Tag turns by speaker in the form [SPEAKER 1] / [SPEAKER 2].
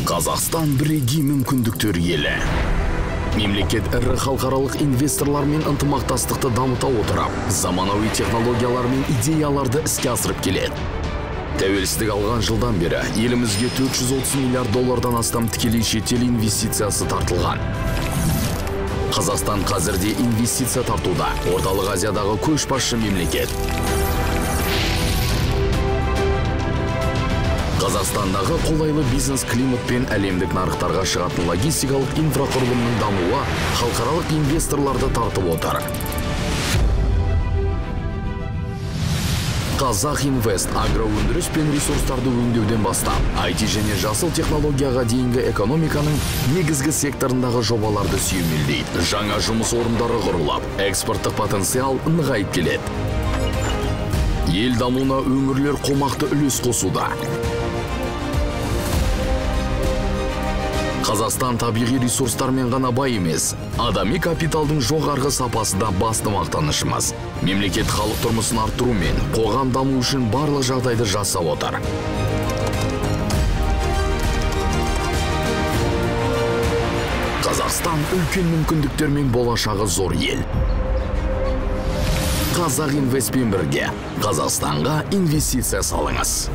[SPEAKER 1] Қазақстан бірегей мүмкіндіктер елі. Мемлекет ірі халықаралық инвесторлармен ынтымақтастықты дамыта отырып, заманауи технологиялар мен идеяларды іске асырып келеді. Тәуелсіздік алған жылдан бері елімізге 430 миллиард доллардан астам тікелей шетел инвестициясы тартылған. Қазақстан қазірде инвестиция тартуда Орталық Азиядағы көшбасшы мемлекет. Қазақстандағы қолайлы бизнес климат пен әлемдік нарықтарға шығатын логистикалық инфрақұрылымның дамуы халықаралық инвесторларды тартып отыр. Қазақ Инвест агроөндіріс пен ресурстарды өңдеуден бастап, IT және жасыл технологияға дейінгі экономиканың негізгі секторындағы жобаларды сүйемелдейді. Жаңа жұмыс орындары құрылып, экспорттық потенциал нығайып келеді. Ел дамуына өңірлер қомақты үлес қосуда. Қазақстан табиғи ресурстармен ғана бай емес, адами капиталдың жоғарғы сапасы да басты мақтанышымыз. Мемлекет халық тұрмысын арттыру мен қоғам даму үшін барлық жағдайды жасап отыр. Қазақстан үлкен мүмкіндіктер мен болашағы зор ел. Қазақ Инвестпен бірге Қазақстанға инвестиция салыңыз.